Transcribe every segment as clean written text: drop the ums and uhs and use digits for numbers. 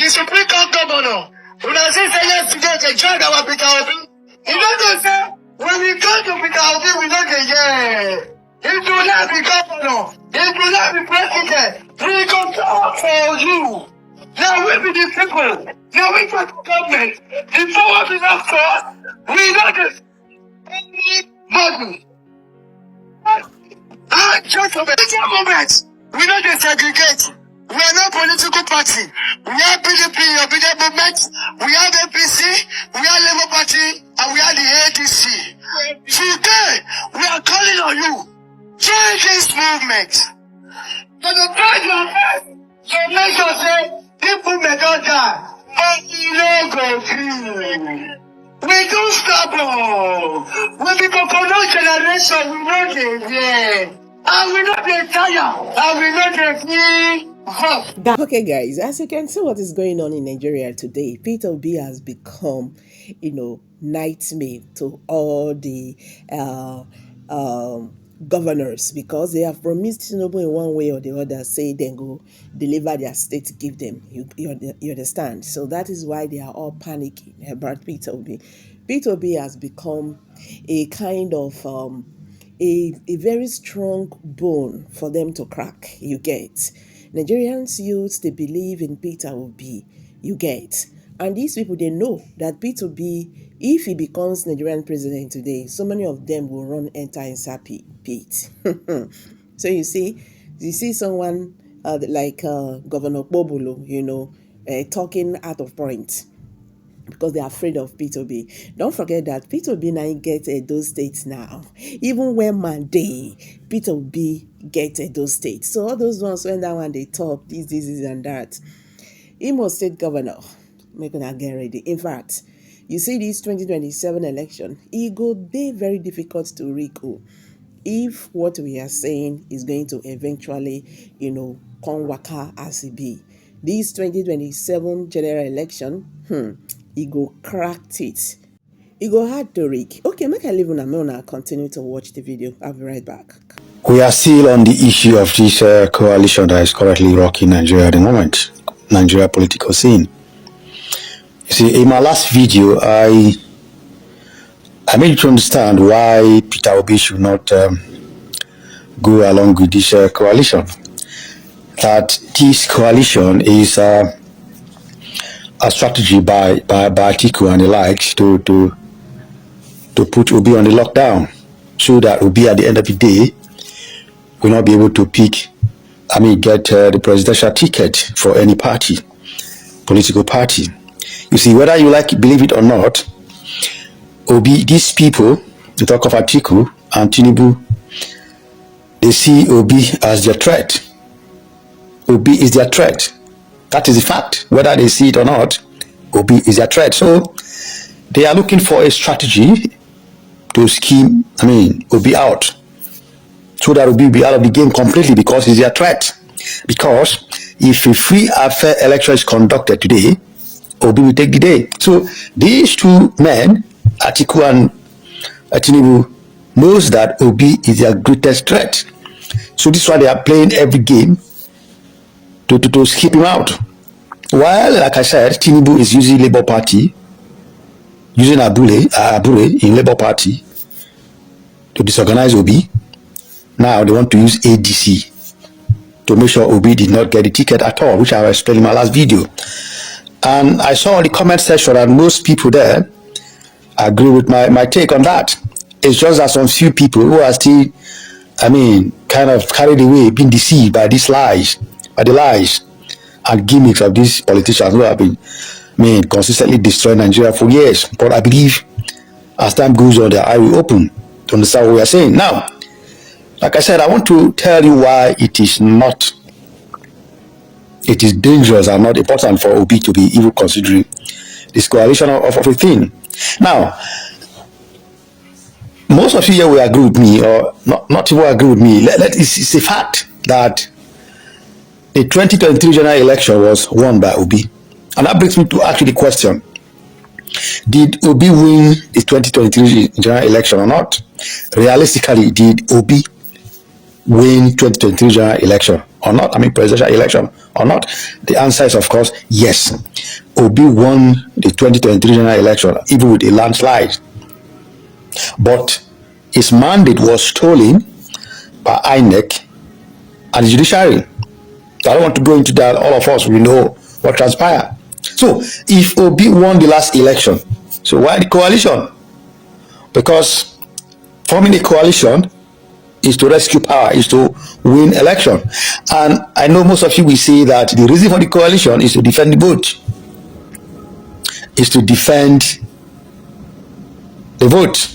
the Supreme Court governor, when I say yesterday, they joined our Peter Obi. You know they say, when we go to Peter Obi, we know the yeah. He do not be governor. He do not be president. We go talk for you. Now we be the people. Now we go to government. The power belongs to us. We know this. Anybody. Just a moment. We know they segregate. We are not political party. We are PDP, Obident movement. We are the APC. We are Labour Party. And we are the ADC. Today, we are calling on you. Join this movement. For the time you have, so make sure say, people may not die. But we don't go free. We don't stop. We be coconut generation. We know the yeah. And we know the tired. And we know the free. Okay, guys, as you can see what is going on in Nigeria today, Peter Obi has become, nightmare to all the governors, because they have promised Tinubu in one way or the other, say then go deliver their state, give them. You understand? So that is why they are all panicking about Peter Obi. Peter Obi has become a kind of a very strong bone for them to crack. You get. Nigerians youth, they believe in Peter Obi, you get. And these people, they know that Peter Obi, if he becomes Nigerian president today, so many of them will run enter inside pit. So you see someone like Governor Bobolo, talking out of point, because they are afraid of Peter Obi. Don't forget that Peter Obi now gets those states now. Even when Monday, Peter Obi gets those states. So all those ones when that one they talk, this and that. Imo State Governor, make una get ready. In fact, you see this 2027 election, it go be very difficult to recall if what we are saying is going to eventually, come waka as it be. This 2027 general election, he go cracked it. He go hard to read. Okay, make I leave on continue to watch the video. I'll be right back. We are still on the issue of this coalition that is currently rocking Nigeria at the moment, Nigeria political scene. You see, in my last video, I made you to understand why Peter Obi should not go along with this coalition. That this coalition is a strategy by Atiku and the likes to put Obi on the lockdown, so that Obi at the end of the day will not be able to get the presidential ticket for any party, political party. You see, whether you believe it or not, Obi, these people, the talk of Atiku and Tinubu, they see Obi as their threat. Obi is their threat. That is the fact. Whether they see it or not, Obi is their threat. So they are looking for a strategy to scheme, Obi out, so that Obi will be out of the game completely, because he's their threat. Because if a free and fair election is conducted today, Obi will take the day. So these two men, Atiku and Tinubu, knows that Obi is their greatest threat. So this is why they are playing every game to skip him out. While, like I said, Tinubu is using Labour Party, using Abure in Labour Party to disorganize Obi. Now they want to use ADC to make sure Obi did not get the ticket at all, which I explained in my last video. And I saw in the comment section that most people there agree with my take on that. It's just that some few people who are still, kind of carried away, being deceived by these lies, by the lies and gimmicks of these politicians who have been consistently destroying Nigeria for years. But I believe as time goes on, their eye will open to understand what we are saying. Now, like I said, I want to tell you why it is dangerous and not important for Obi to be even considering this coalition of a thing. Now, most of you here will agree with me, or not even agree with me. It's a fact that the 2023 general election was won by Obi. And that brings me to ask you the question. Did Obi win the 2023 general election or not? Realistically, did Obi win 2023 general election or not? I mean, presidential election or not? The answer is, of course, yes. Obi won the 2023 general election, even with a landslide. But his mandate was stolen by INEC and the judiciary. So I don't want to go into that. All of us, we know what transpired. So if Obi won the last election, so why the coalition? Because forming a coalition is to rescue power, is to win election. And I know most of you will say that the reason for the coalition is to defend the vote. Is to defend the vote.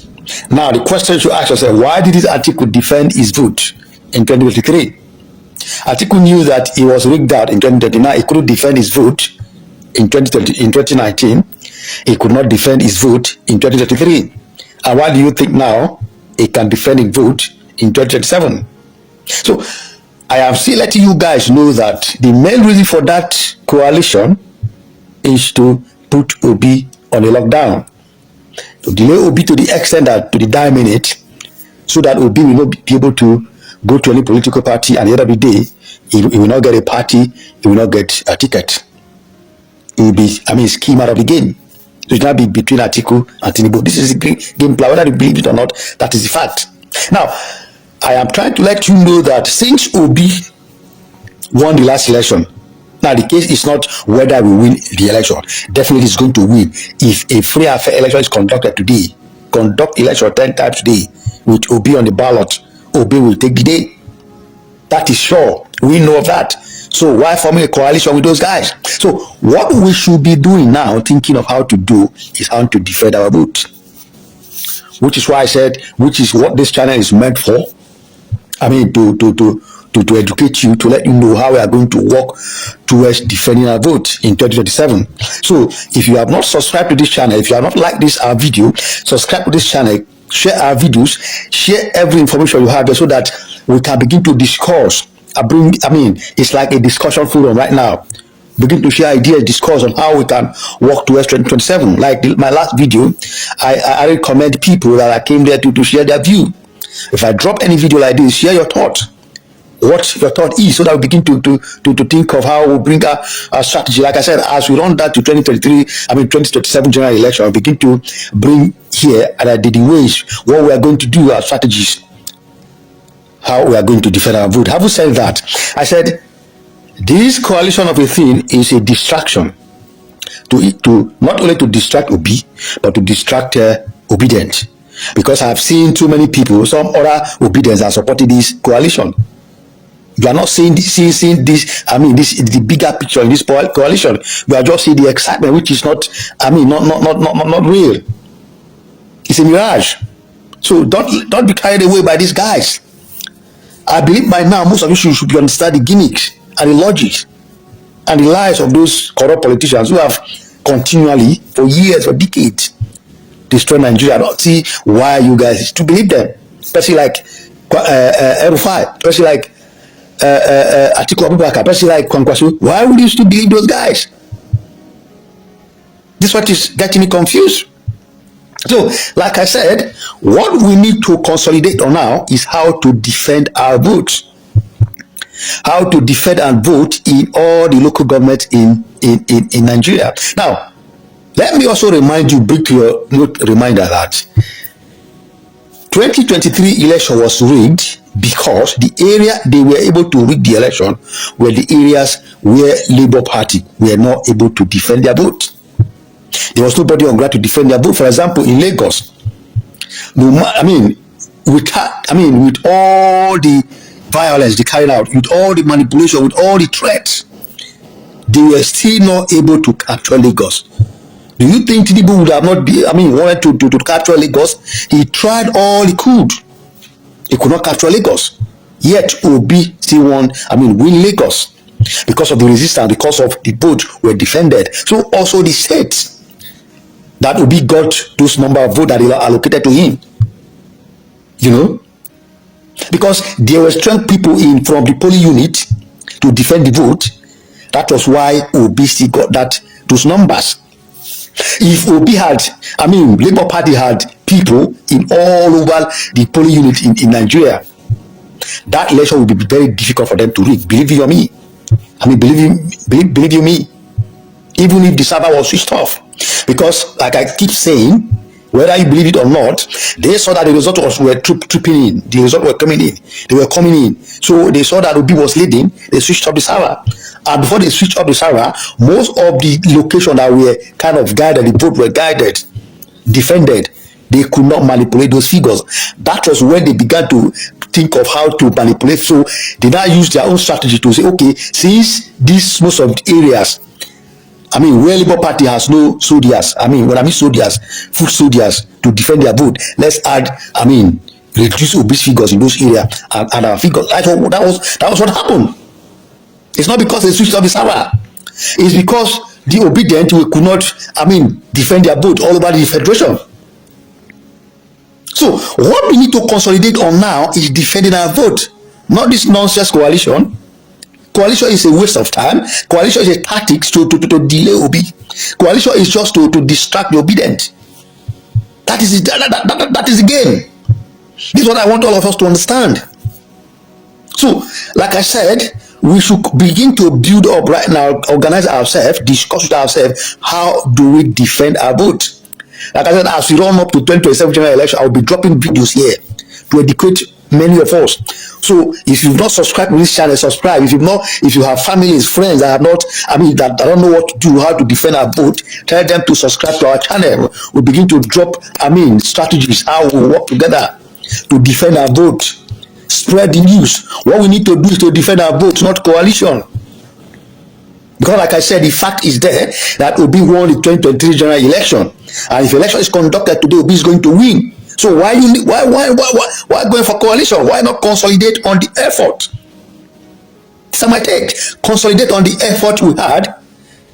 Now the question you should ask yourself, why did this Atiku defend his vote in 2023? Atiku knew that he was rigged out in 2039. He couldn't defend his vote in 2019. He could not defend his vote in 2023. And why do you think now he can defend his vote in 2027? So I am still letting you guys know that the main reason for that coalition is to put Obi on a lockdown, to delay Obi to the extent that to the dying minute, so that Obi will not be able to go to any political party, and the end of the day, he will not get a party, he will not get a ticket. It will be, scheme out of the game. So it will not be between Atiku and Tinubu. This is the game plan, whether you believe it or not, that is the fact. Now, I am trying to let you know that since Obi won the last election, now the case is not whether we win the election. Definitely is going to win. If a free and fair election is conducted today, conduct election 10 times today with Obi on the ballot, Obi will take the day. That is sure. We know of that. So why forming a coalition with those guys? So what we should be doing now, thinking of how to do, is how to defend our vote. Which is why I said, which is what this channel is meant for. To educate you, to let you know how we are going to work towards defending our vote in 2027. So if you have not subscribed to this channel, if you have not liked this our video, subscribe to this channel, share our videos, share every information you have there, so that we can begin to discuss. It's like a discussion forum right now. Begin to share ideas, discuss on how we can work towards 2027. Like my last video, I recommend people that I came there to share their view. If I drop any video like this, share your thought. What your thought is, so that we begin to think of how we bring our strategy. Like I said, as we run that to 2027 general election, we begin to bring here and the ways what we are going to do, our strategies, how we are going to defend our vote. Having said that, I said this coalition of a thing is a distraction to not only to distract Obi, but to distract Obident, because I have seen too many people, some other Obidents are supporting this coalition. You are not seeing this, the bigger picture in this coalition. You are just seeing the excitement, which is not real. It's a mirage. So don't be carried away by these guys. I believe by now most of you should be understand the gimmicks and the logic and the lies of those corrupt politicians who have continually, for years, for decades, destroyed Nigeria. I don't see why you guys to believe them, especially like Erufai, especially like Atiku Abubakar, especially like Kwankwaso. Why would you still believe those guys? This is what is getting me confused. So, like I said, what we need to consolidate on now is how to defend our votes. How to defend and vote in all the local governments in Nigeria. Now, let me also remind you, reminder that 2023 election was rigged because the area they were able to rig the election were the areas where Labour Party were not able to defend their vote. There was nobody on ground to defend their vote. For example, in Lagos, with all the violence they carried out, with all the manipulation, with all the threats, they were still not able to capture Lagos. Do you think Tinubu would have wanted to capture Lagos? He tried all he could. He could not capture Lagos. Yet Obi still win Lagos because of the resistance, because of the votes were defended. So also the states that Obi got those number of votes that they allocated to him. Because there were strong people in from the polling unit to defend the vote. That was why Obi still got those numbers. If Obi had, Labour Party had people in all over the polling unit in Nigeria, that election will be very difficult for them to rig. Believe you me. I mean, believe you me. Even if the server was switched off, because like I keep saying, whether you believe it or not, they saw that the result were tripping in. The result were coming in. They were coming in. So they saw that Obi was leading. They switched off the server. And before they switched off the server, most of the locations that were kind of guided, the vote were guided, defended. They could not manipulate those figures. That was when they began to think of how to manipulate. So they now use their own strategy to say, okay, since these most of the areas, I mean, where Labour Party has no soldiers, I mean, when I mean soldiers, foot soldiers to defend their vote, let's add, I mean, reduce obese figures in those areas and our figures. That was what happened. It's not because they switched off the server. It's because the Obident could not, I mean, defend their vote all over the federation. So what we need to consolidate on now is defending our vote, not this nonsense coalition. Coalition is a waste of time. Coalition is a tactics to delay Obi. Coalition is just to distract the Obident. That is the game. This is what I want all of us to understand. So, like I said, we should begin to build up right now, organize ourselves, discuss with ourselves, how do we defend our vote? Like I said, as we run up to 2027 general election, I'll be dropping videos here to educate many of us. So if you've not subscribed to this channel, subscribe. If you have families, friends that are not, I mean, that don't know what to do, how to defend our vote, tell them to subscribe to our channel. We'll begin to drop, I mean, strategies, how we work together to defend our vote. Spread the news. What we need to do is to defend our vote, not coalition. Because like I said, the fact is there that Obi won the 2023 general election. And if election is conducted today, Obi is going to win. So why going for coalition? Why not consolidate on the effort? That's my take. Consolidate on the effort we had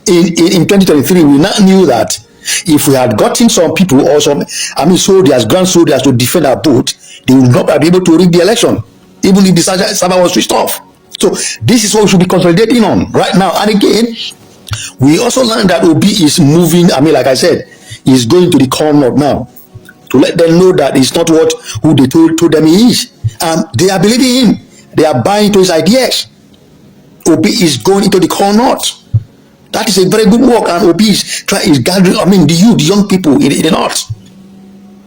in 2023. We now knew that if we had gotten some people or some, I mean, soldiers, grand soldiers to defend our vote, they would not be able to rig the election, even if the server was switched off. So this is what we should be consolidating on right now. And again, we also learned that Obi is moving. I mean, like I said, he's going to the corner now to let them know that it's not who they told them he is. And they are believing him. They are buying into his ideas. Obi is going into the corner. That is a very good work. And Obi is gathering, I mean, the young people in the north.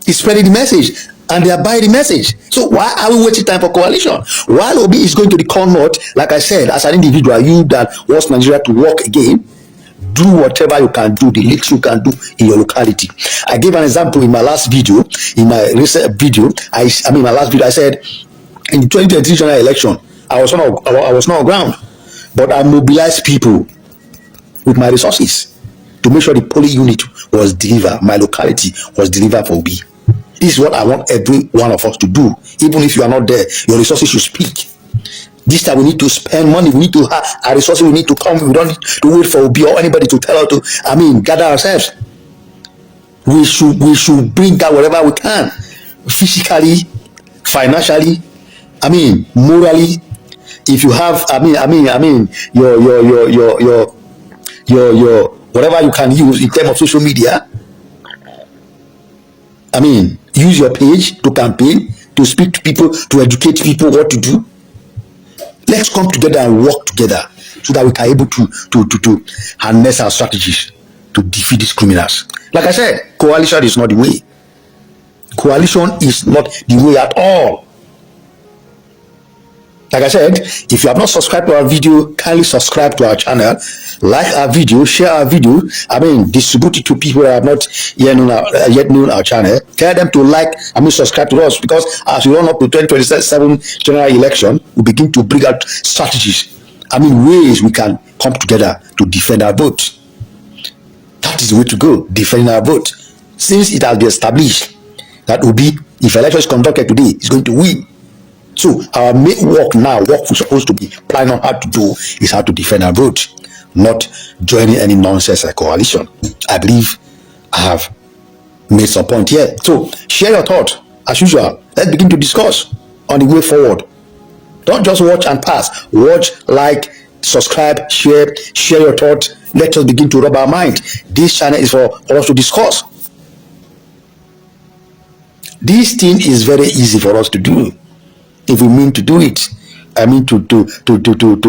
He's spreading the message. And they are buying the message. So why are we waiting time for coalition? While Obi is going to the corner, like I said, as an individual, you that wants Nigeria to work again, do whatever you can do, the least you can do in your locality. I gave an example in my last video, in my recent video. I said in the 2023 general election, I was not on ground, but I mobilized people with my resources to make sure the polling unit was delivered, my locality was delivered for Obi. This is what I want every one of us to do. Even if you are not there, your resources should speak. This time we need to spend money. We need to have our resources. We need to come. We don't need to wait for Obi or anybody to tell us to, gather ourselves. We should bring out whatever we can, physically, financially, morally. If you have, your whatever you can use in terms of social media. Use your page to campaign, to speak to people, to educate people what to do. Let's come together and work together so that we can able to harness our strategies to defeat these criminals. Like I said, coalition is not the way. Coalition is not the way at all. Like I said, if you have not subscribed to our video, kindly subscribe to our channel, like our video, share our video, distribute it to people that have not yet known our channel. Tell them to subscribe to us, because as we run up to 2027 general election, we begin to bring out strategies, ways we can come together to defend our vote. That is the way to go, defending our vote. Since it has been established that Obi, if election is conducted today, is going to win. So our main work now, what we're supposed to be planning on how to do, is how to defend our vote, not joining any nonsense like coalition. I believe I have made some point here. So share your thought as usual. Let's begin to discuss on the way forward. Don't just watch and pass. Watch, like, subscribe, share your thought. Let us begin to rub our mind. This channel is for us to discuss. This thing is very easy for us to do. if we mean to do it. I mean to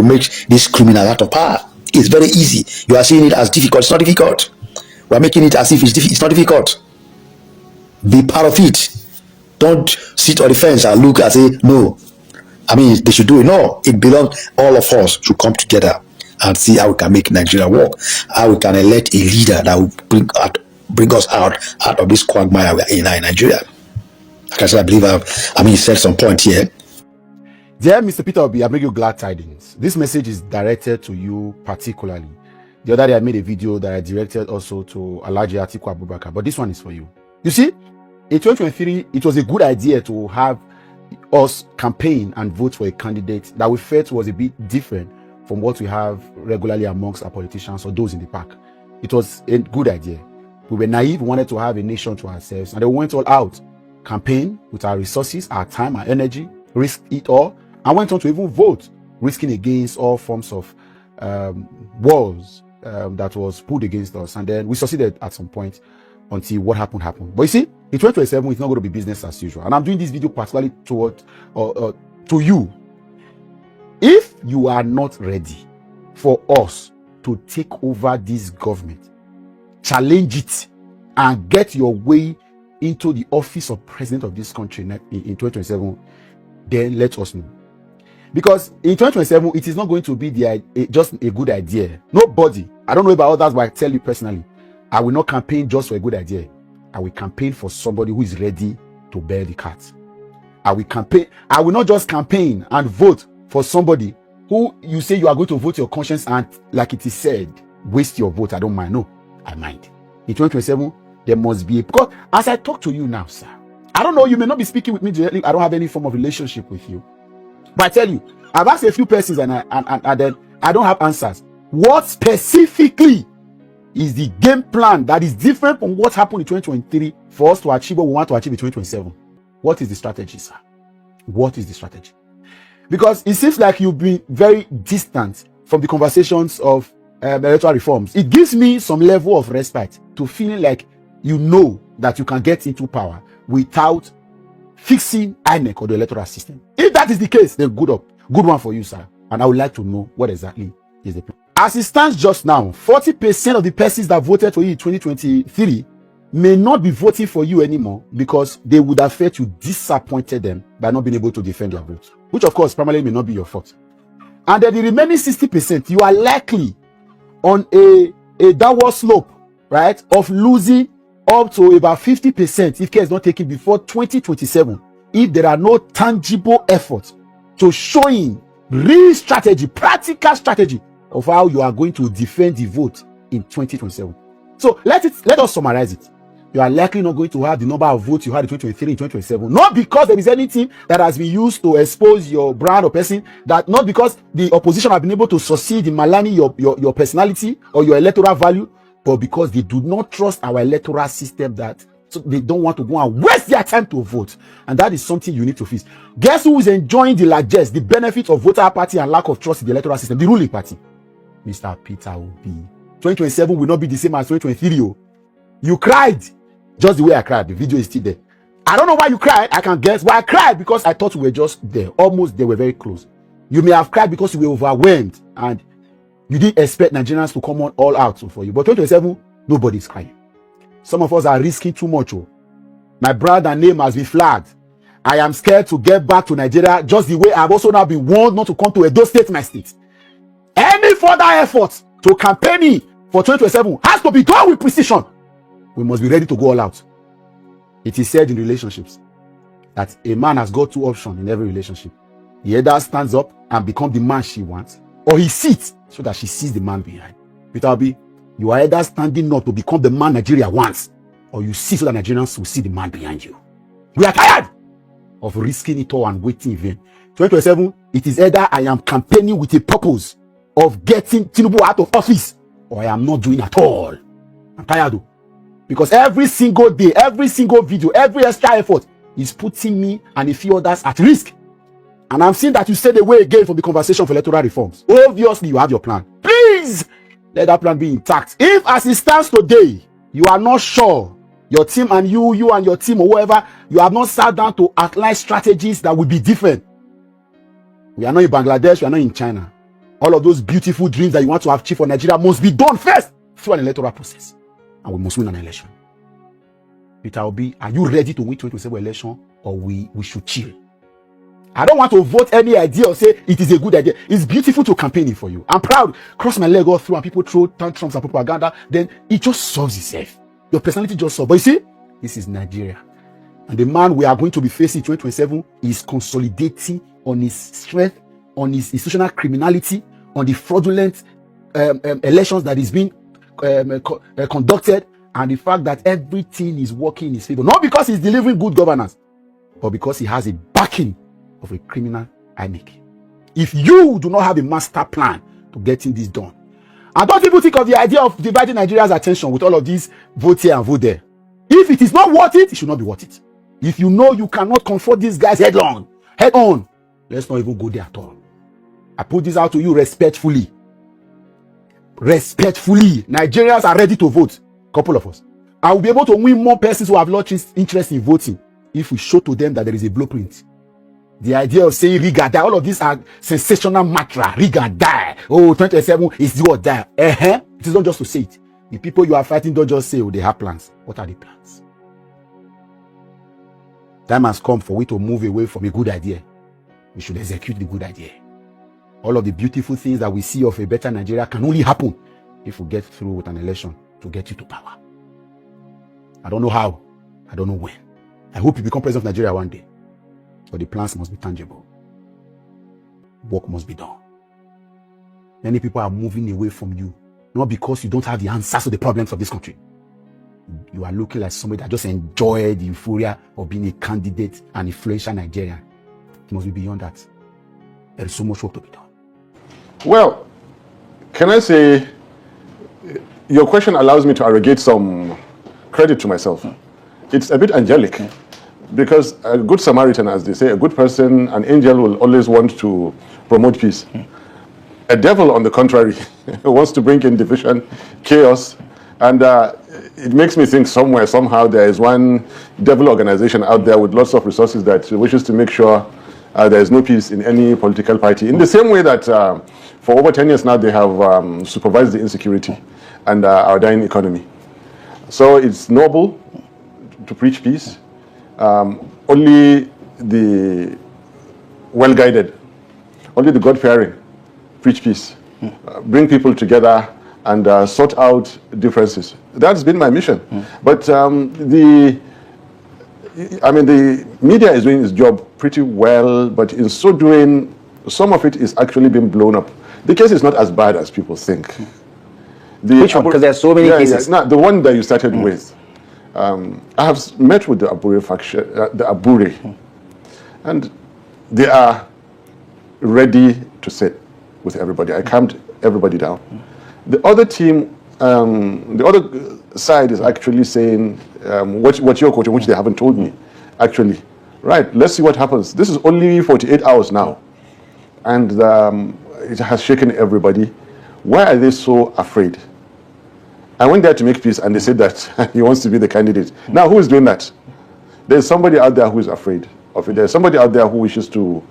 make this criminal out of power. It's very easy. You are seeing it as difficult. It's not difficult. We are making it as if it's not difficult. Be part of it. Don't sit on the fence and look and say, no, I mean, they should do it. No, it belongs, all of us should come together and see how we can make Nigeria work, how we can elect a leader that will bring us out of this quagmire we are in Nigeria. Like I said, I believe he said some point here. Dear Mr. Peter Obi, I bring you glad tidings. This message is directed to you particularly. The other day I made a video that I directed also to Alhaji Atiku Abubakar, but this one is for you. You see, in 2023, it was a good idea to have us campaign and vote for a candidate that we felt was a bit different from what we have regularly amongst our politicians or those in the pack. It was a good idea. We were naive, we wanted to have a nation to ourselves, and they went all out, campaign with our resources, our time, our energy, risked it all, and went on to even vote, risking against all forms of walls that was put against us. And then we succeeded at some point until what happened. But you see, in 2027, it's not going to be business as usual. And I'm doing this video particularly to you. If you are not ready for us to take over this government, challenge it, and get your way into the office of president of this country in 2027, then let us know. Because in 2027, it is not going to be just a good idea. Nobody, I don't know about others, but I tell you personally, I will not campaign just for a good idea. I will campaign for somebody who is ready to bear the cat. I will not just campaign and vote for somebody who you say you are going to vote your conscience and, like it is said, waste your vote. I don't mind. No, I mind. In 2027, there must be because as I talk to you now, sir, I don't know, you may not be speaking with me directly. I don't have any form of relationship with you. But I tell you, I've asked a few persons and then I don't have answers. What specifically is the game plan that is different from what happened in 2023 for us to achieve what we want to achieve in 2027? What is the strategy, sir? What is the strategy? Because it seems like you've been very distant from the conversations of electoral reforms. It gives me some level of respite to feeling like you know that you can get into power without fixing INEC or the electoral system. If that is the case, then good one for you, sir. And I would like to know what exactly is the plan. As it stands just now, 40% of the persons that voted for you in 2023 may not be voting for you anymore because they would have felt you disappointed them by not being able to defend their vote, which of course primarily may not be your fault. And then the remaining 60%, you are likely on a downward slope, right, of losing up to about 50% if care is not taken before 2027 if there are no tangible efforts to showing real strategy, practical strategy of how you are going to defend the vote in 2027. So let us summarize it. You are likely not going to have the number of votes you had in 2023 in 2027, not because there is anything that has been used to expose your brand or person, that not because the opposition have been able to succeed in maligning your personality or your electoral value, but because they do not trust our electoral system, that so they don't want to go and waste their time to vote. And that is something you need to fix. Guess who is enjoying the largest, the benefit of voter apathy and lack of trust in the electoral system? The ruling party. Mr. Peter Obi. 2027 will not be the same as 2023. You cried just the way I cried. The video is still there. I don't know why you cried. I can guess why I cried, because I thought we were just there. Almost, they were very close. You may have cried because you were overwhelmed and you didn't expect Nigerians to come on all out for you. But 2027, nobody's crying. Some of us are risking too much. My brand and name has been flagged. I am scared to get back to Nigeria, just the way I've also now been warned not to come to Edo State, my state. Any further efforts to campaigning for 2027 has to be done with precision. We must be ready to go all out. It is said in relationships that a man has got two options in every relationship. He either stands up and becomes the man she wants, or he sits so that she sees the man behind. Peter Obi, you are either standing up to become the man Nigeria wants, or you sit so that Nigerians will see the man behind you. We are tired of risking it all and waiting in vain. 2027, it is either I am campaigning with a purpose of getting Tinubu out of office, or I am not doing at all. I'm tired though. Because every single day, every single video, every extra effort is putting me and a few others at risk. And I'm seeing that you stayed away again from the conversation for electoral reforms. Obviously, you have your plan. Please, let that plan be intact. If as it stands today, you are not sure, your team and you and your team or whoever, you have not sat down to outline strategies that will be different, We are not in Bangladesh. We are not in China. All of those beautiful dreams that you want to achieve for Nigeria must be done first through an electoral process. And we must win an election. Peter Obi, are you ready to win 2027 election, or we should chill? I don't want to vote any idea or say it is a good idea. It's beautiful to campaign it for you. I'm proud. Cross my leg all through and people throw tantrums and propaganda. Then it just solves itself. Your personality just solves. But you see, this is Nigeria. And the man we are going to be facing in 2027 is consolidating on his strength, on his institutional criminality, on the fraudulent elections that is being conducted, and the fact that everything is working in his favor. Not because he's delivering good governance, but because he has a backing of a criminal INEC. If you do not have a master plan to getting this done, and don't even think of the idea of dividing Nigeria's attention with all of these vote here and vote there. If it is not worth it, it should not be worth it. If you know you cannot confront these guys head on, let's not even go there at all. I put this out to you respectfully. Respectfully, Nigerians are ready to vote. Couple of us. I will be able to win more persons who have lost interest in voting if we show to them that there is a blueprint. The idea of saying Riga die, all of these are sensational mantra. Riga die. Oh, 2027 is do or die. It is not just to say it. The people you are fighting don't just say, oh, they have plans. What are the plans? Time has come for we to move away from a good idea. We should execute the good idea. All of the beautiful things that we see of a better Nigeria can only happen if we get through with an election to get you to power. I don't know how. I don't know when. I hope you become president of Nigeria one day. But the plans must be tangible. Work must be done. Many people are moving away from you, not because you don't have the answers to the problems of this country. You are looking like somebody that just enjoyed the euphoria of being a candidate and influential Nigerian. It must be beyond that. There is so much work to be done. Well, can I say, your question allows me to arrogate some credit to myself. It's a bit angelic. Because a good Samaritan, as they say, a good person, an angel will always want to promote peace. A devil, on the contrary, wants to bring in division, chaos, and it makes me think somewhere, somehow, there is one devil organization out there with lots of resources that wishes to make sure there is no peace in any political party. In the same way that for over 10 years now, they have supervised the insecurity and our dying economy. So it's noble to preach peace. Only the well-guided, only the God-fearing preach peace, bring people together and sort out differences. That's been my mission. But the media is doing its job pretty well, but in so doing, some of it is actually being blown up. The case is not as bad as people think. Which one? Because there are so many cases. No, the one that you started with. I have met with the Abure faction, the Abure, and they are ready to sit with everybody. I calmed everybody down. The other team, the other side is actually saying, what's your quote, which they haven't told me, actually. Right, let's see what happens. This is only 48 hours now, and it has shaken everybody. Why are they so afraid? I went there to make peace, and they said that he wants to be the candidate. Now, who is doing that? There's somebody out there who is afraid of it. There's somebody out there who wishes to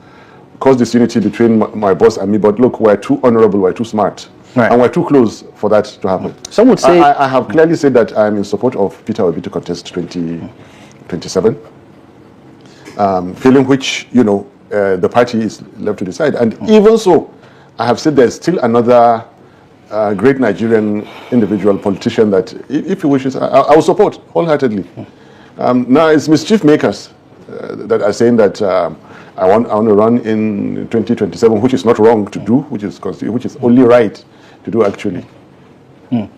cause disunity between my boss and me, but look, we're too honorable, we're too smart, and we're too close for that to happen. Some would say... I have clearly said that I'm in support of Peter Obi to contest 2027, feeling which, the party is left to decide. And even so, I have said there's still another great Nigerian individual politician that, if he wishes, I will support wholeheartedly. Now, it's mischief makers that are saying that I want to run in 2027, which is not wrong to do, which is only right to do, actually.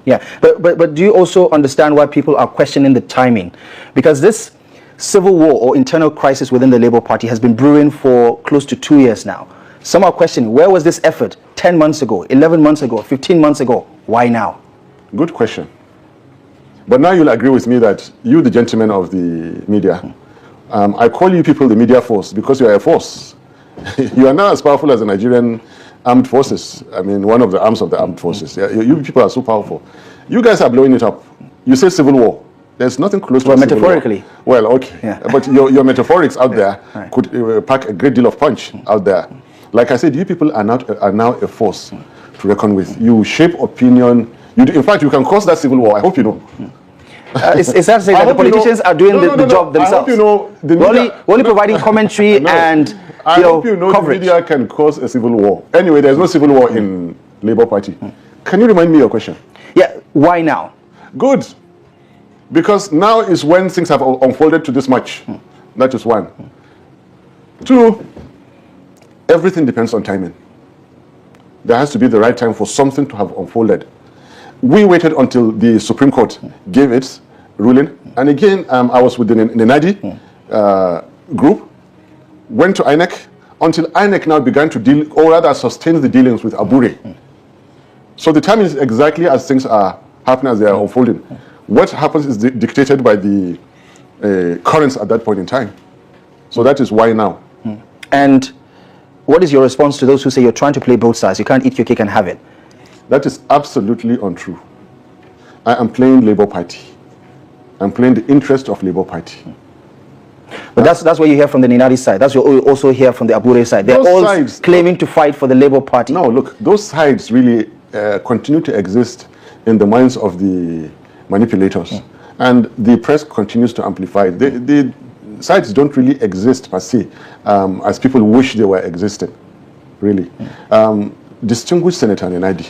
Yeah, but do you also understand why people are questioning the timing? Because this civil war or internal crisis within the Labour Party has been brewing for close to 2 years now. Some are questioning, where was this effort 10 months ago, 11 months ago, 15 months ago? Why now? Good question. But now you'll agree with me that you, the gentleman of the media, I call you people the media force because you are a force. You are now as powerful as the Nigerian armed forces. I mean, one of the arms of the armed forces. Yeah, you people are so powerful. You guys are blowing it up. You say civil war. There's nothing close to metaphorically. Well, okay. Yeah. But your metaphorics out there could pack a great deal of punch out there. Like I said, you people are now a force to reckon with. You shape opinion. In fact, you can cause that civil war. I hope you know. Is that to say that the politicians are doing the job themselves? I hope you know the media, only providing commentary and I hope you know coverage. the media can cause a civil war. Anyway, there's no civil war in Labour Party. Can you remind me your question? Yeah, why now? Good. Because now is when things have unfolded to this much. That is one. Two, everything depends on timing. There has to be the right time for something to have unfolded. We waited until the Supreme Court gave its ruling. And again, I was with the Nenadi group, went to INEC, until INEC now began to deal, or rather sustain the dealings with Abure. So the timing is exactly as things are happening, as they are unfolding. What happens is dictated by the currents at that point in time. So that is why now. And what is your response to those who say you're trying to play both sides? You can't eat your cake and have it. That is absolutely untrue. I am playing Labour Party. I'm playing the interest of Labour Party. But that's what you hear from the Ninadi side. That's what you also hear from the Abure side. They're all claiming to fight for the Labour Party. No, look, those sides really continue to exist in the minds of the manipulators. And the press continues to amplify. The sides don't really exist per se as people wish they were existing, really. Distinguished Senator Nenadi,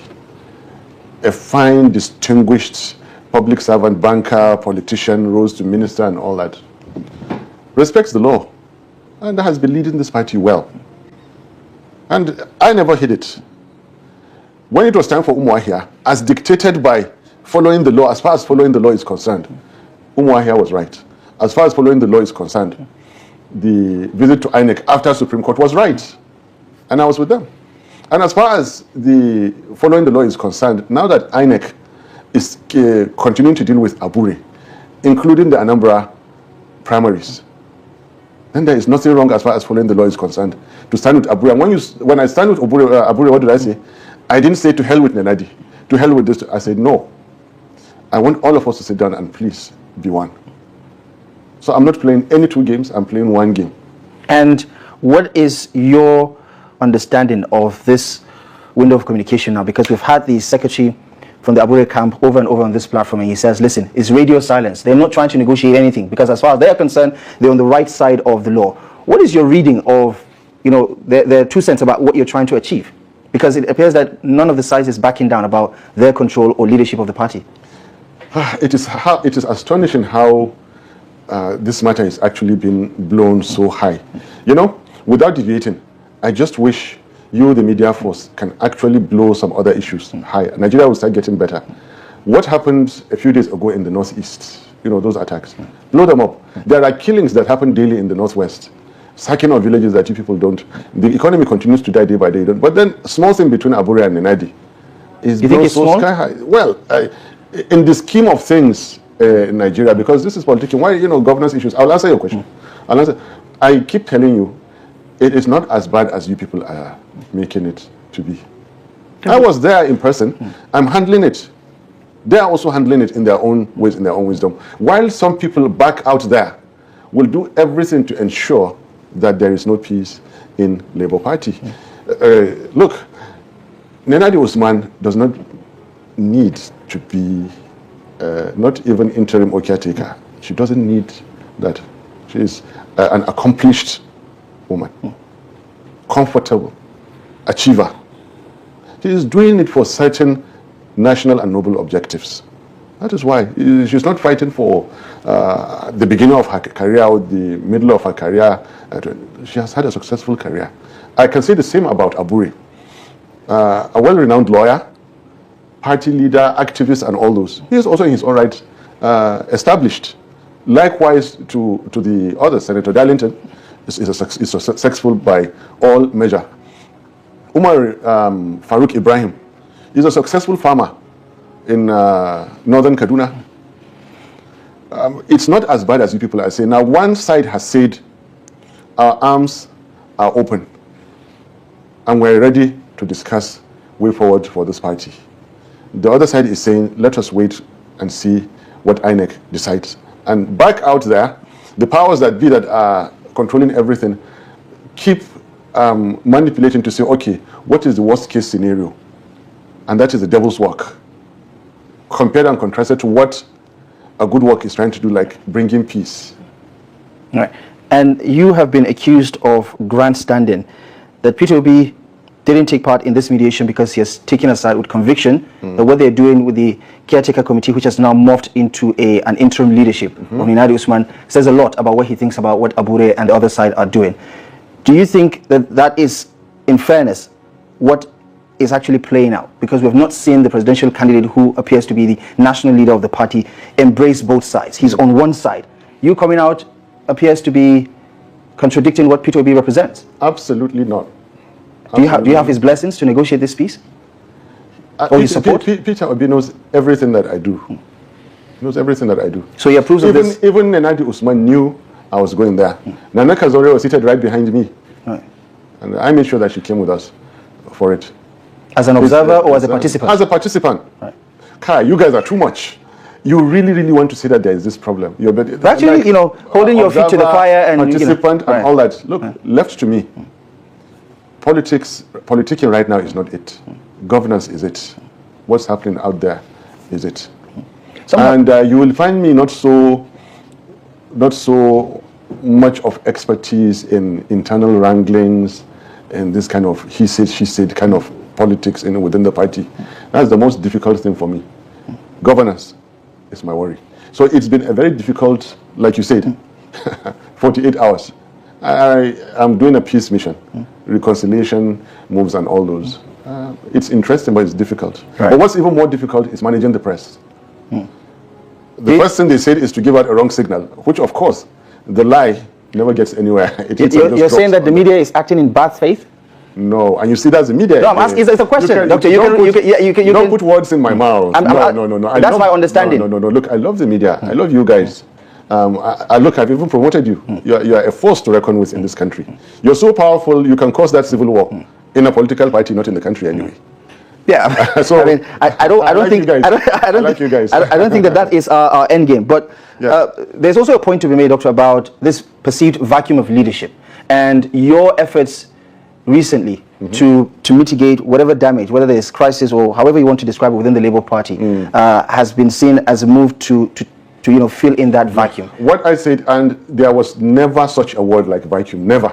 a fine, distinguished public servant, banker, politician, rose to minister and all that, respects the law and has been leading this party well. And I never hid it. When it was time for Umuahia, as dictated by following the law, as far as following the law is concerned, Umuahia was right. As far as following the law is concerned, the visit to INEC after Supreme Court was right. And I was with them. And as far as the following the law is concerned, now that INEC is continuing to deal with Abure, including the Anambra primaries, then there is nothing wrong as far as following the law is concerned to stand with Abure. And when I stand with Abure, what did I say? I didn't say to hell with Nenadi, to hell with this. I said no. I want all of us to sit down and please be one. So I'm not playing any two games, I'm playing one game. And what is your understanding of this window of communication now? Because we've had the secretary from the Abure camp over and over on this platform, and he says, listen, it's radio silence. They're not trying to negotiate anything because as far as they're concerned, they're on the right side of the law. What is your reading of, their 2 cents about what you're trying to achieve? Because it appears that none of the sides is backing down about their control or leadership of the party. It is astonishing how this matter is actually being blown so high. Without deviating, I just wish you, the media force, can actually blow some other issues high. Nigeria will start getting better. What happened a few days ago in the Northeast, those attacks, blow them up. There are killings that happen daily in the Northwest. Sacking of villages that you people don't. The economy continues to die day by day. But then, small thing between Abure and Nenadi is blown so sky high. Well, in the scheme of things in Nigeria, because this is politics, why, governance issues, I'll answer your question. I keep telling you, it is not as bad as you people are making it to be. I was there in person. I'm handling it. They are also handling it in their own ways, in their own wisdom. While some people back out there will do everything to ensure that there is no peace in Labour Party. Look, Nenadi Usman does not need to be not even interim or caretaker. She doesn't need that. She is an accomplished woman, comfortable, achiever. She is doing it for certain national and noble objectives. That is why she's not fighting for the beginning of her career or the middle of her career. She has had a successful career. I can say the same about Abure, a well-renowned lawyer, party leader, activist, and all those. He is also in his own right established. Likewise to the other, Senator Darlington is successful by all measure. Umar Farouk Ibrahim is a successful farmer in northern Kaduna. It's not as bad as you people are saying. Now, one side has said our arms are open and we're ready to discuss way forward for this party. The other side is saying, let us wait and see what INEC decides. And back out there, the powers that be that are controlling everything keep manipulating to say, okay, what is the worst case scenario? And that is the devil's work. Compared and contrasted to what a good work is trying to do, like bringing peace. Right. And you have been accused of grandstanding, that Peter Obi didn't take part in this mediation because he has taken aside with conviction that what they're doing with the caretaker committee, which has now morphed into an interim leadership of Ninadi Usman, says a lot about what he thinks about what Abure and the other side are doing. Do you think that that is, in fairness, what is actually playing out? Because we have not seen the presidential candidate, who appears to be the national leader of the party, embrace both sides. He's on one side. You coming out appears to be contradicting what Peter Obi represents. Absolutely not. Do you have his blessings to negotiate this peace? Or his support? Peter Obi knows everything that I do. He knows everything that I do. So he approves of this? Even Ninadi Usman knew I was going there. Nana Kazore was seated right behind me. Right. And I made sure that she came with us for it. As an observer or as a participant? As a participant. Right. Kai, you guys are too much. You really want to say that there is this problem. You're actually, like, you know, holding your feet to the fire and participant and all that. Look, left to me, politicking right now is not it. Governance is it. What's happening out there is it. And you will find me not so much of expertise in internal wranglings and this kind of he said, she said kind of politics within the party. That's the most difficult thing for me. Governance is my worry. So it's been a very difficult, like you said, 48 hours. I'm doing a peace mission, reconciliation moves and all those. It's interesting, but it's difficult. Right. But what's even more difficult is managing the press. The first thing they said is to give out a wrong signal, which of course, the lie never gets anywhere. You're saying that the media is acting in bad faith? No, and you see that's the media. No, I'm asking, it's a question, Doctor. You don't put words in my mouth. No. That's my understanding. No. Look, I love the media. I love you guys. I've even promoted you. You are a force to reckon with in this country. You're so powerful, you can cause that civil war in a political party, not in the country anyway. Yeah, so I mean, I don't think that is our end game. But there's also a point to be made, Doctor, about this perceived vacuum of leadership and your efforts recently to mitigate whatever damage, whether there's crisis or however you want to describe it within the Labour Party, has been seen as a move to fill in that vacuum. What I said, and there was never such a word like vacuum, never.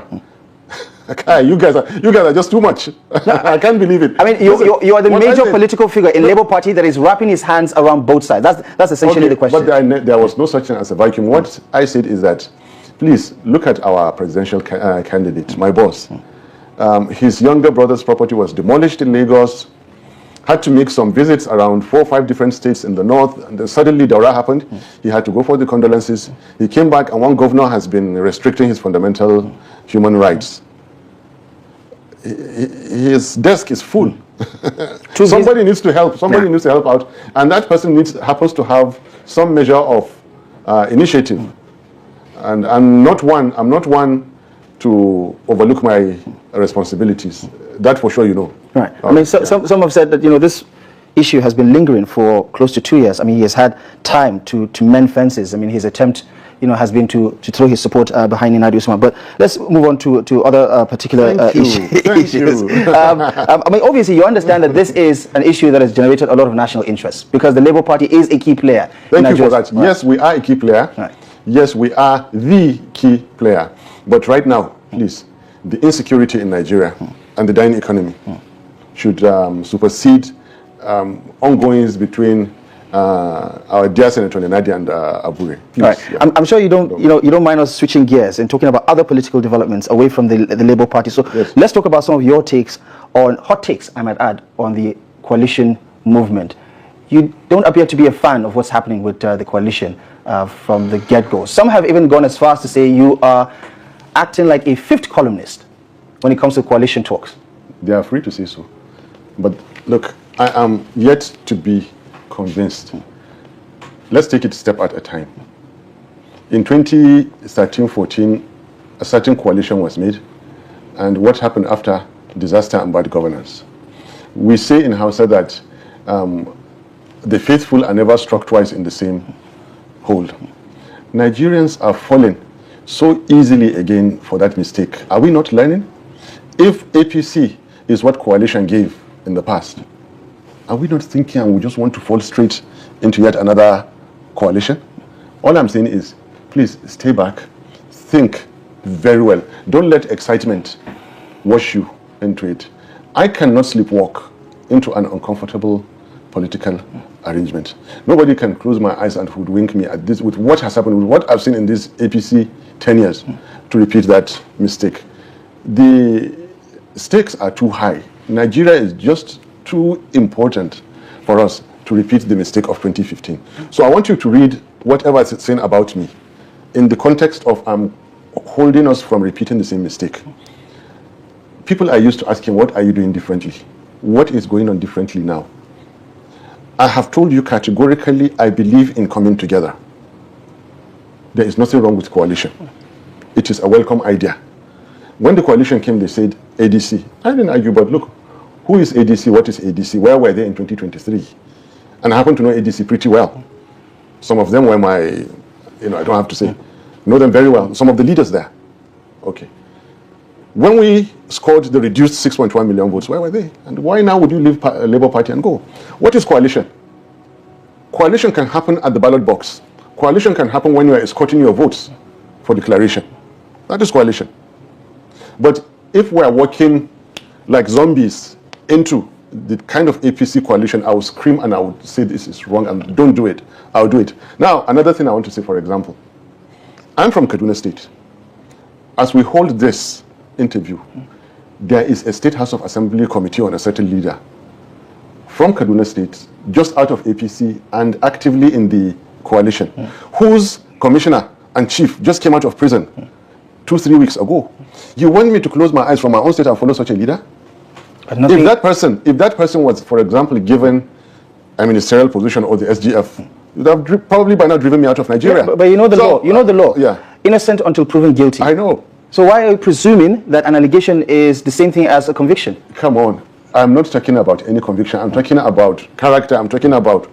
You guys are just too much. I can't believe it. I mean, you are the major political figure in Labour Party that is wrapping his hands around both sides. That's essentially the question. But there was no such thing as a vacuum. What I said is that, please look at our presidential candidate, my boss. His younger brother's property was demolished in Lagos. Had to make some visits around 4 or 5 different states in the north, and then suddenly Daura happened. He had to go for the condolences. He came back, and one governor has been restricting his fundamental human rights. His desk is full. Somebody needs to help. Somebody needs to help out, and that person happens to have some measure of initiative. And I'm not one to overlook my responsibilities. That for sure, you know. Right. I mean, some have said that this issue has been lingering for close to 2 years. I mean, he has had time to mend fences. I mean, his attempt, has been to throw his support behind Ninadi Usman. But let's move on to other particular issues. Thank you. I mean, obviously, you understand that this is an issue that has generated a lot of national interest because the Labour Party is a key player. Thank you for that. Right. Yes, we are a key player. Right. Yes, we are the key player. But right now, please, the insecurity in Nigeria and the dying economy should supersede ongoings between our dear Senator Ninadi and Abure. Right. Yeah. I'm sure you don't mind us switching gears and talking about other political developments away from the Labour Party. So let's talk about some of your takes on hot takes, I might add, on the coalition movement. You don't appear to be a fan of what's happening with the coalition from the get-go. Some have even gone as far as to say you are acting like a fifth columnist when it comes to coalition talks. They are free to say so. But look, I am yet to be convinced. Let's take it a step at a time. In 2013-14, a certain coalition was made. And what happened after? Disaster and bad governance. We say in Hausa that the faithful are never struck twice in the same hole. Nigerians are falling so easily again for that mistake. Are we not learning? If APC is what coalition gave in the past, are we not thinking and we just want to fall straight into yet another coalition? All I'm saying is, please stay back, think very well. Don't let excitement wash you into it. I cannot sleepwalk into an uncomfortable political arrangement. Nobody can close my eyes and hoodwink me at this, with what has happened, with what I've seen in this APC 10 years, to repeat that mistake. The stakes are too high. Nigeria is just too important for us to repeat the mistake of 2015. So I want you to read whatever it's saying about me in the context of holding us from repeating the same mistake. People are used to asking, what are you doing differently? What is going on differently now? I have told you categorically, I believe in coming together. There is nothing wrong with coalition. It is a welcome idea. When the coalition came, they said ADC. I didn't argue, but look, who is ADC? What is ADC? Where were they in 2023? And I happen to know ADC pretty well. Some of them were my, I don't have to say, know them very well. Some of the leaders there. Okay. When we scored the reduced 6.1 million votes, where were they? And why now would you leave Labour Party and go? What is coalition? Coalition can happen at the ballot box. Coalition can happen when you are escorting your votes for declaration. That is coalition. But if we are working like zombies into the kind of APC coalition, I would scream and I would say this is wrong and don't do it. I'll do it. Now, another thing I want to say, for example, I'm from Kaduna State. As we hold this interview, there is a State House of Assembly committee on a certain leader from Kaduna State, just out of APC and actively in the coalition, whose commissioner and chief just came out of prison 2-3 weeks ago. You want me to close my eyes from my own state and follow such a leader? If that person was, for example, given a ministerial position or the SGF, would have probably by now driven me out of Nigeria. Yeah, but you know the law. You know the law. Yeah. Innocent until proven guilty. I know. So why are you presuming that an allegation is the same thing as a conviction? Come on. I'm not talking about any conviction. I'm talking about character. I'm talking about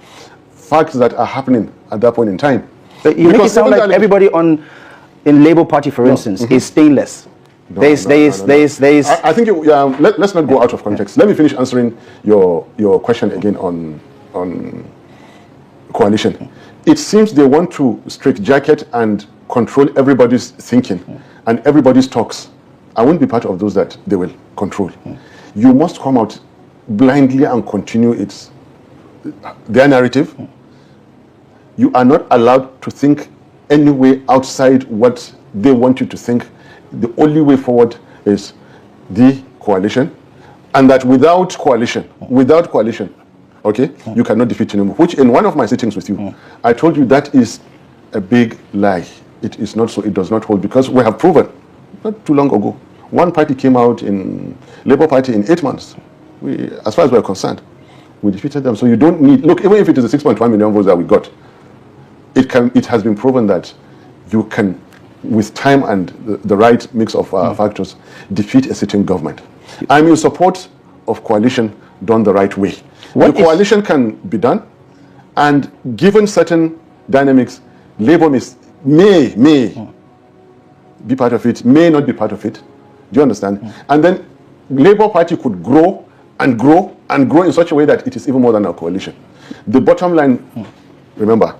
facts that are happening at that point in time. But you make it sound like everybody in Labour Party, for instance, is stainless. I think let's not go out of context. Let me finish answering your question again on coalition. It seems they want to straitjacket and control everybody's thinking and everybody's talks. I won't be part of those that they will control. You must come out blindly and continue their narrative. You are not allowed to think any way outside what they want you to think. The only way forward is the coalition, and that without coalition, okay, you cannot defeat Tinubu, which in one of my sittings with you, I told you that is a big lie. It is not so. It does not hold, because we have proven, not too long ago, one party came out in Labour Party in 8 months. As far as we're concerned, we defeated them. So you don't need, look, even if it is the 6.1 million votes that we got, it has been proven that you can, with time and the right mix of factors, defeat a sitting government. I'm in support of coalition done the right way. The coalition can be done, and given certain dynamics, Labour may be part of it, may not be part of it. Do you understand? And then Labour Party could grow and grow and grow in such a way that it is even more than a coalition. The bottom line, remember,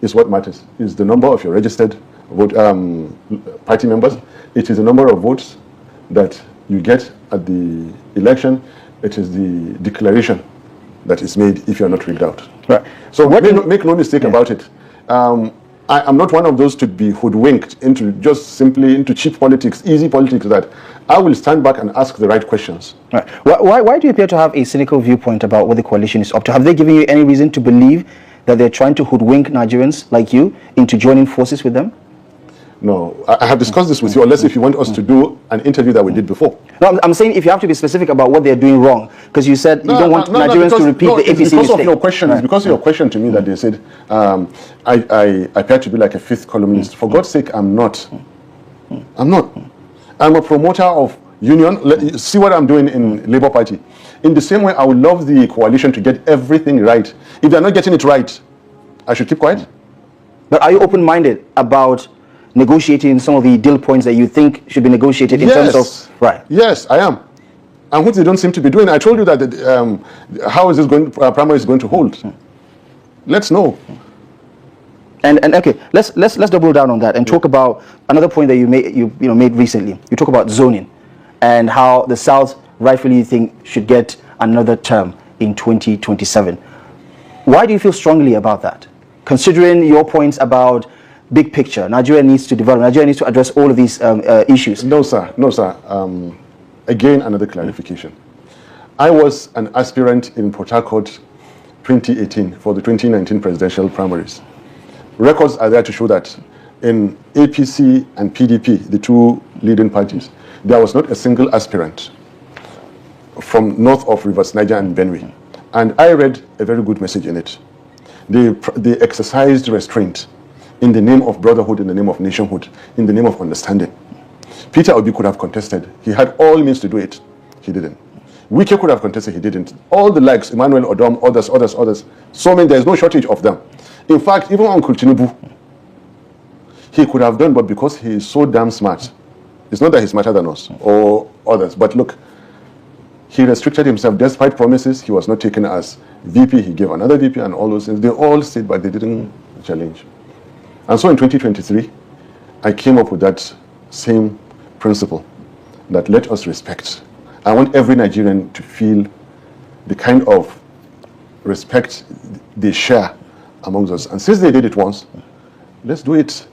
is what matters. Is the number of your registered vote, party members. It is the number of votes that you get at the election. It is the declaration that is made if you are not rigged out. Right. So make no mistake about it. I am not one of those to be hoodwinked into into cheap politics, easy politics, that I will stand back and ask the right questions. Right. Why do you appear to have a cynical viewpoint about what the coalition is up to? Have they given you any reason to believe that they're trying to hoodwink Nigerians like you into joining forces with them? No, I have discussed this with you, unless if you want us to do an interview that we did before. No, I'm saying if you have to be specific about what they're doing wrong, because you said you don't want Nigerians to repeat the APC because mistake. Of your question, It's because of your question to me that they said, I appear to be like a fifth columnist. For God's sake, I'm not. I'm not. I'm a promoter of union. See what I'm doing in Labour Party. In the same way, I would love the coalition to get everything right. If they're not getting it right, I should keep quiet. But are you open-minded about negotiating some of the deal points that you think should be negotiated in terms of... Right. Yes, I am. And which they don't seem to be doing. I told you that how is this going? Primary is going to hold. Let's know. And okay, let's double down on that and talk about another point that you made recently. You talk about zoning and how the South rightfully you think should get another term in 2027. Why do you feel strongly about that? Considering your points about big picture, Nigeria needs to develop, Nigeria needs to address all of these issues. No, sir. No, sir. Again, another clarification. I was an aspirant in Port Harcourt 2018 for the 2019 presidential primaries. Records are there to show that in APC and PDP, the two leading parties, there was not a single aspirant from north of Rivers, Niger and Benue. And I read a very good message in it. They exercised restraint in the name of brotherhood, in the name of nationhood, in the name of understanding. Peter Obi could have contested. He had all means to do it. He didn't. Wike could have contested. He didn't. All the likes, Emmanuel Odom, others. So many, there's no shortage of them. In fact, even Uncle Tinubu, he could have done, but because he is so damn smart, it's not that he's smarter than us or others, but look, he restricted himself. Despite promises, he was not taken as VP. He gave another VP and all those things. They all stayed, but they didn't challenge. And so in 2023, I came up with that same principle that let us respect. I want every Nigerian to feel the kind of respect they share amongst us. And since they did it once, let's do it.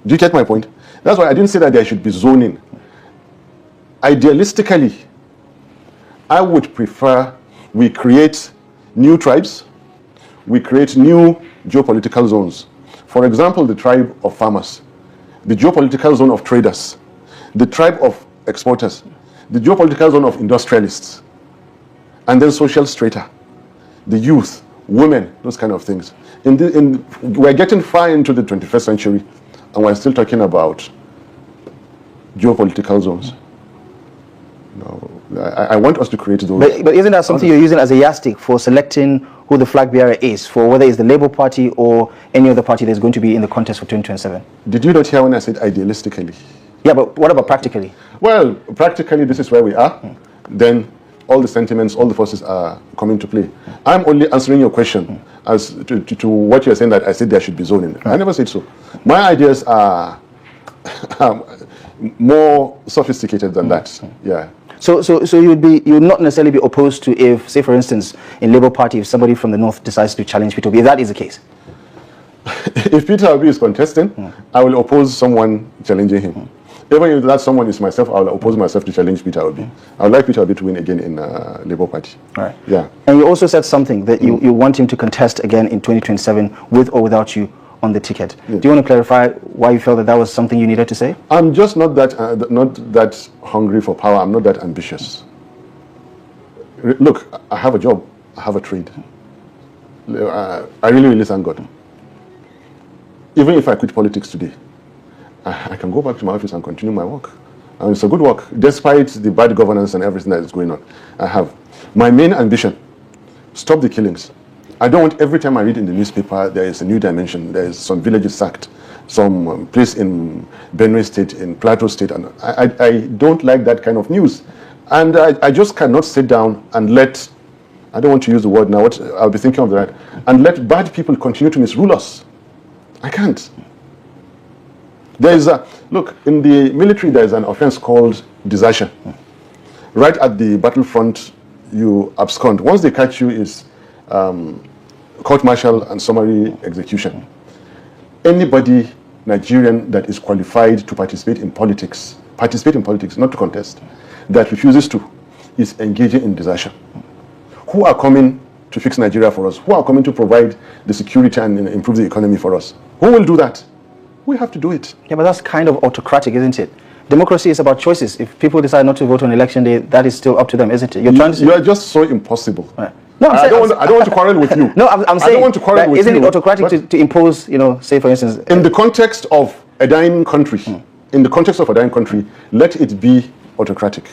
Do you get my point? That's why I didn't say that there should be zoning. Idealistically, I would prefer we create new tribes, we create new geopolitical zones. For example, the tribe of farmers, the geopolitical zone of traders, the tribe of exporters, the geopolitical zone of industrialists, and then social strata, the youth, women, those kind of things. We're getting far into the 21st century, and we're still talking about geopolitical zones. No, I want us to create those. But isn't that something you're using as a yardstick for selecting who the flag bearer is, for whether it's the Labour Party or any other party that's going to be in the contest for 2027? Did you not hear when I said idealistically? Yeah, but what about practically? Well, practically, this is where we are. Then all the sentiments, all the forces are coming to play. I'm only answering your question as to what you're saying, that I said there should be zoning. I never said so. My ideas are more sophisticated than that. Yeah. So you would not necessarily be opposed to if, say for instance, in Labour Party, if somebody from the north decides to challenge Peter Obi, if that is the case? If Peter Obi is contesting, I will oppose someone challenging him. Even if that someone is myself, I will oppose myself to challenge Peter Obi. I would like Peter Obi to win again in Labour Party. Right. Yeah. And you also said something that you want him to contest again in 2027 with or without you on the ticket. Yeah. Do you want to clarify why you felt that was something you needed to say? I'm just not that hungry for power. I'm not that ambitious. Look, I have a job. I have a trade. I really thank God. Even if I quit politics today, I can go back to my office and continue my work. And it's a good work, despite the bad governance and everything that is going on. I have. My main ambition, stop the killings. I don't want every time I read in the newspaper, there is a new dimension. There is some villages sacked, some place in Benue State, in Plateau State. And I don't like that kind of news. And I just cannot sit down and let, I don't want to use the word now, what I'll be thinking of that, and let bad people continue to misrule us. I can't. Look, in the military, there is an offense called desertion. Right at the battlefront, you abscond. Once they catch you, is court-martial and summary execution. Anybody, Nigerian, that is qualified to participate in politics, not to contest, that refuses to, is engaging in desertion. Who are coming to fix Nigeria for us? Who are coming to provide the security and improve the economy for us? Who will do that? We have to do it. Yeah, but that's kind of autocratic, isn't it? Democracy is about choices. If people decide not to vote on election day, that is still up to them, isn't it? You are just so impossible. Right. No, I don't want to quarrel with you. No, I'm saying, I don't want to quarrel with isn't you, it autocratic to impose, say for instance... In the context of a dying country, let it be autocratic.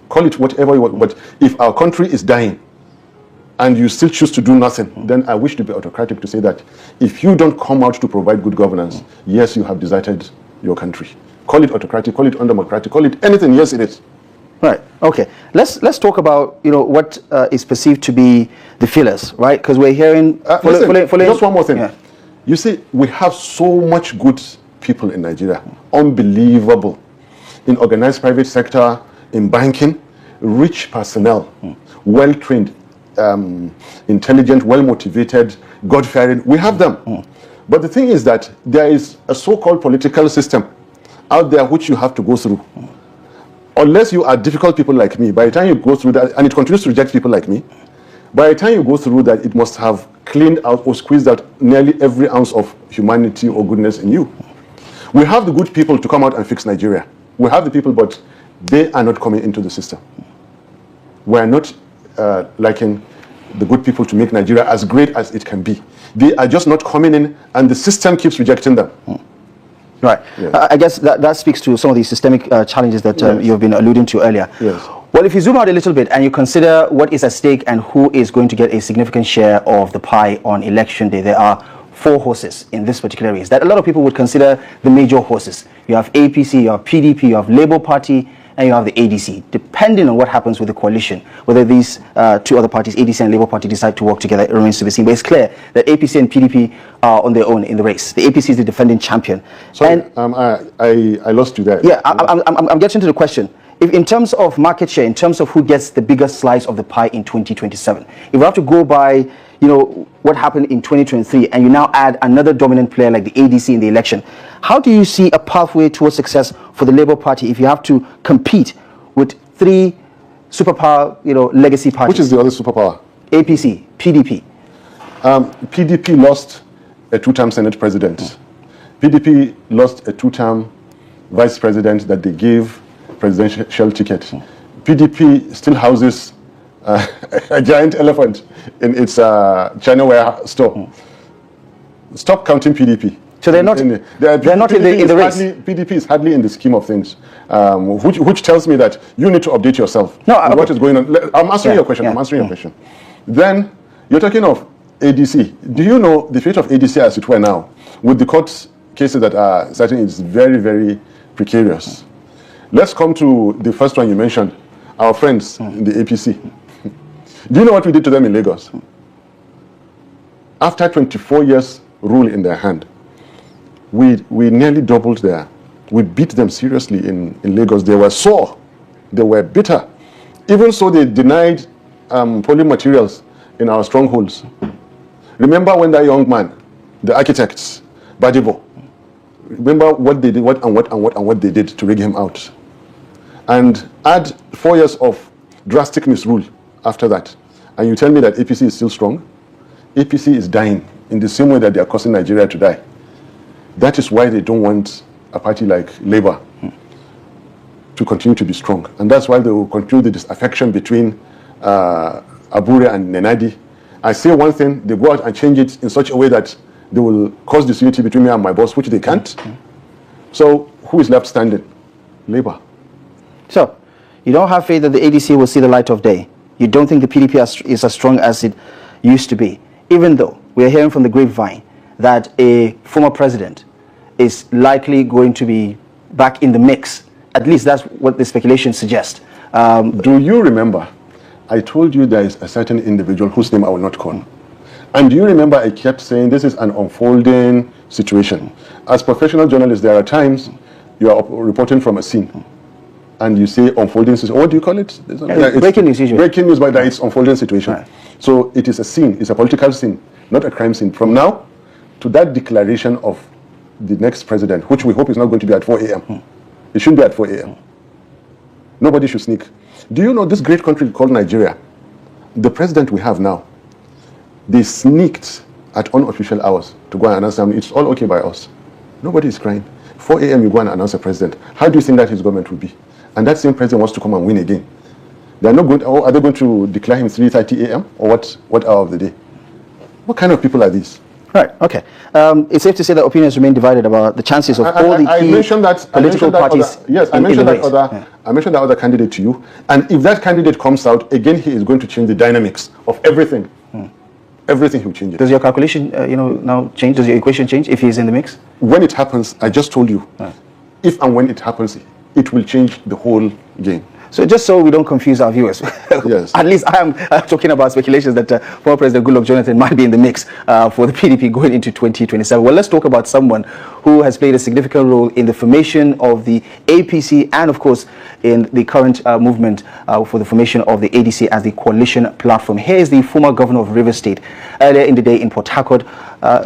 Call it whatever you want. But if our country is dying, and you still choose to do nothing, then I wish to be autocratic to say that if you don't come out to provide good governance, yes, you have deserted your country. Call it autocratic, call it undemocratic, call it anything. Yes, it is. Right. Okay. Let's talk about what is perceived to be the fillers, right? Because we're hearing. Just one more thing. Yeah. You see, we have so much good people in Nigeria, unbelievable, in organized private sector, in banking, rich personnel, well trained, intelligent, well motivated, God fearing. We have them. But the thing is that there is a so-called political system out there which you have to go through. Unless you are difficult people like me, by the time you go through that, and it continues to reject people like me, by the time you go through that, it must have cleaned out or squeezed out nearly every ounce of humanity or goodness in you. We have the good people to come out and fix Nigeria. We have the people, but they are not coming into the system. We are not liking the good people to make Nigeria as great as it can be. They are just not coming in, and the system keeps rejecting them. Right. Yeah. I guess that speaks to some of the systemic challenges that you've been alluding to earlier. Yes. Well, if you zoom out a little bit and you consider what is at stake and who is going to get a significant share of the pie on election day, there are 4 horses in this particular race that a lot of people would consider the major horses. You have APC, you have PDP, you have Labour Party, and you have the ADC. Depending on what happens with the coalition, whether these 2 other parties, ADC and Labour Party, decide to work together, it remains to be seen. But it's clear that APC and PDP are on their own in the race. The APC is the defending champion. Sorry, I lost you there. Yeah, I'm getting to the question. If in terms of market share, in terms of who gets the biggest slice of the pie in 2027, if we have to go by, what happened in 2023, and you now add another dominant player like the ADC in the election, how do you see a pathway towards success for the Labour Party if you have to compete with 3 superpower, legacy parties? Which is the other superpower? APC, PDP. PDP lost a 2-term Senate president. PDP lost a 2-term vice president that they gave presidential ticket. PDP still houses a giant elephant in its China store. Stop counting PDP. So they're not. They're not in the race. PDP is hardly in the scheme of things, which tells me that you need to update yourself. No, what is going on? I'm answering your question. I'm answering your question. Then you're talking of ADC. Do you know the fate of ADC as it were now, with the court cases that are certain? It's very, very precarious. Let's come to the first one you mentioned, our friends in the APC. Do you know what we did to them in Lagos? After 24 years rule in their hand, we nearly doubled we beat them seriously in Lagos. They were sore, they were bitter. Even so, they denied polling materials in our strongholds. Remember when that young man, the architects, Badibo, remember what they did, what they did to rig him out. And add 4 years of drastic misrule after that. And you tell me that APC is still strong? APC is dying in the same way that they are causing Nigeria to die. That is why they don't want a party like Labour to continue to be strong. And that's why they will continue the disaffection between Abure and Nenadi. I say one thing, they go out and change it in such a way that they will cause disunity between me and my boss, which they can't. So who is left standing? Labour. So, you don't have faith that the ADC will see the light of day. You don't think the PDP is as strong as it used to be, even though we are hearing from the grapevine that a former president is likely going to be back in the mix. At least that's what the speculation suggests. Do you remember? I told you there is a certain individual whose name I will not call. And do you remember I kept saying this is an unfolding situation? As professional journalists, there are times you are reporting from a scene and you say unfolding situation. What do you call it? Breaking news usually. Breaking news, but it's unfolding situation. Right. So it is a scene, it's a political scene, not a crime scene. From now to that declaration of the next president, which we hope is not going to be at 4 a.m. It shouldn't be at 4 a.m. Nobody should sneak. Do you know this great country called Nigeria? The president we have now, they sneaked at unofficial hours to go and announce them. It's all okay by us. Nobody is crying. 4 a.m. you go and announce a president. How do you think that his government will be? And that same president wants to come and win again. They are not going to, or are they going to declare him 3:30 a.m. or what hour of the day? What kind of people are these? Right. Okay. It's safe to say that opinions remain divided about the chances of all the key political parties. I mentioned that other candidate to you, and if that candidate comes out again, he is going to change the dynamics of everything. Everything he will change it. Does your calculation, now change? Does your equation change if he's in the mix? When it happens, I just told you, if and when it happens, it will change the whole game. So just so we don't confuse our viewers, Yes. At least I am talking about speculations that former President Goodluck Jonathan might be in the mix for the PDP going into 2027. Well, let's talk about someone who has played a significant role in the formation of the APC and, of course, in the current movement for the formation of the ADC as the coalition platform. Here is the former governor of Rivers State earlier in the day in Port Harcourt,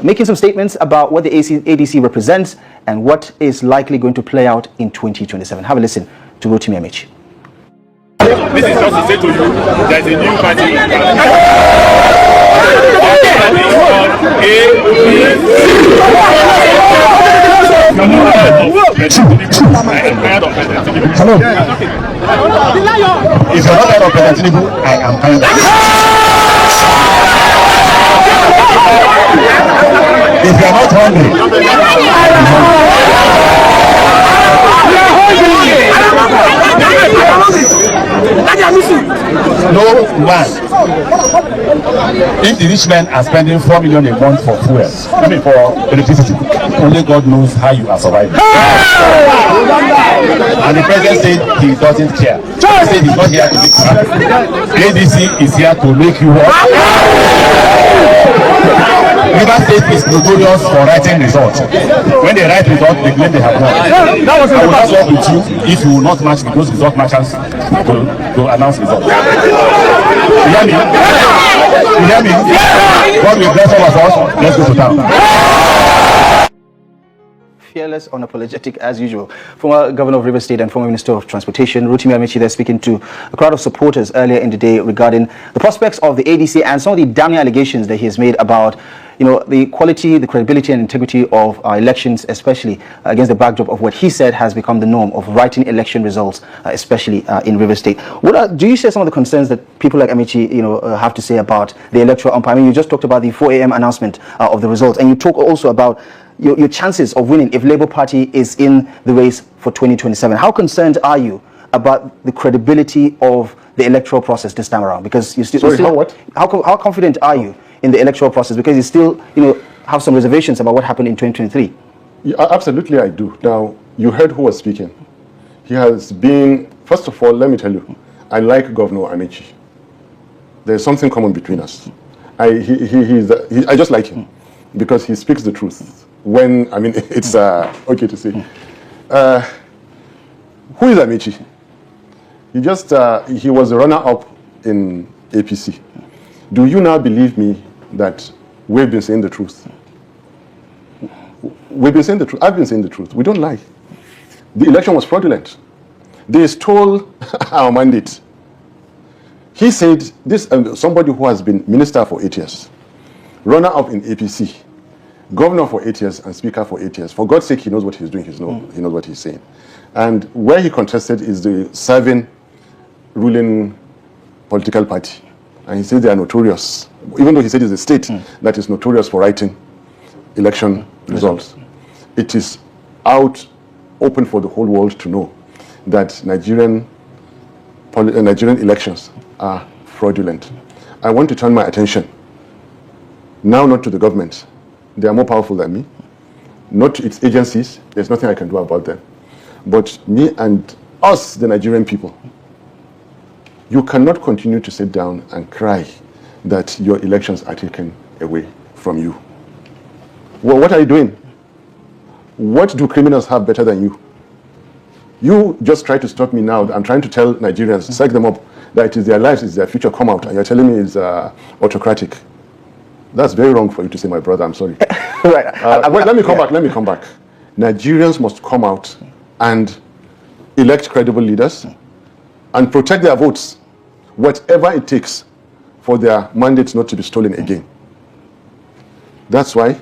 making some statements about what the ADC represents and what is likely going to play out in 2027. Have a listen to Rotimi Amechi. This is just to say to you, there's a new party. Hello. If you're not tired of President Tinubu, I am tired of If you're not hungry, no man. If the rich men are spending 4 million a month for fuel, I mean for electricity, only God knows how you are surviving. And the president said he doesn't care. He said he's not here to make you happy. ADC is here to make you happy. Rivers State is notorious for writing results. When they write results, they claim they have won. I will not work with you if you will not match those result matchers to announce results. You hear me? You hear me? God will bless all of us. Let's go to town. Fearless, unapologetic as usual. Former Governor of Rivers State and former Minister of Transportation, Rotimi Amechi, there speaking to a crowd of supporters earlier in the day regarding the prospects of the ADC and some of the damning allegations that he has made about, the quality, the credibility and integrity of our elections, especially against the backdrop of what he said has become the norm of writing election results, especially in Rivers State. Do you share some of the concerns that people like Amechi, have to say about the electoral umpire? I mean, you just talked about the 4 a.m. announcement of the results, and you talk also about your chances of winning if Labour Party is in the race for 2027. How concerned are you about the credibility of the electoral process this time around? Because how confident are you in the electoral process? Because you still, have some reservations about what happened in 2023. Yeah, absolutely, I do. Now, you heard who was speaking. He has been, first of all, let me tell you, I like Governor Amechi. There's something common between us. I just like him because he speaks the truth. It's okay to say. Who is Amechi? He was a runner-up in APC. Do you now believe me that we've been saying the truth? We've been saying the truth. I've been saying the truth. We don't lie. The election was fraudulent. They stole our mandate. He said, somebody who has been minister for 8 years, runner-up in APC, governor for 8 years and speaker for 8 years. For God's sake, he knows what he's doing. He knows what he's saying. And where he contested is the serving ruling political party. And he said they are notorious. Even though he said it's a state that is notorious for writing election results. It is open for the whole world to know that Nigerian elections are fraudulent. I want to turn my attention now not to the government. They are more powerful than me. Not to its agencies. There's nothing I can do about them. But me and us, the Nigerian people, you cannot continue to sit down and cry that your elections are taken away from you. Well, what are you doing? What do criminals have better than you? You just try to stop me now. I'm trying to tell Nigerians, psych them up, that it is their lives, it's their future come out, and you're telling me it's autocratic. That's very wrong for you to say, my brother. I'm sorry. Right. Let me come back. Nigerians must come out and elect credible leaders and protect their votes, whatever it takes for their mandates not to be stolen again. That's why,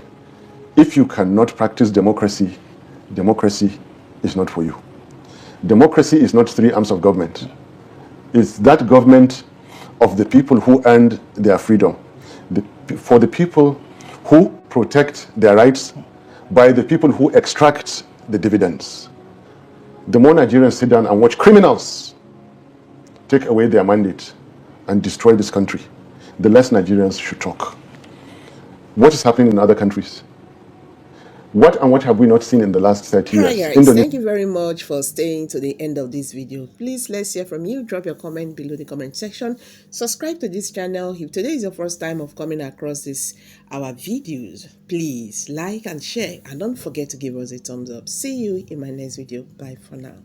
if you cannot practice democracy, democracy is not for you. Democracy is not 3 arms of government. It's that government of the people who earned their freedom. For the people who protect their rights by the people who extract the dividends. The more Nigerians sit down and watch criminals take away their mandate and destroy this country, the less Nigerians should talk. What is happening in other countries? What have we not seen in the last 30 Hi years? guys, thank you very much for staying to the end of this video. Please, let's hear from you. Drop your comment below the comment section. Subscribe to this channel. If today is your first time of coming across our videos, please like and share, and don't forget to give us a thumbs up. See you in my next video. Bye for now.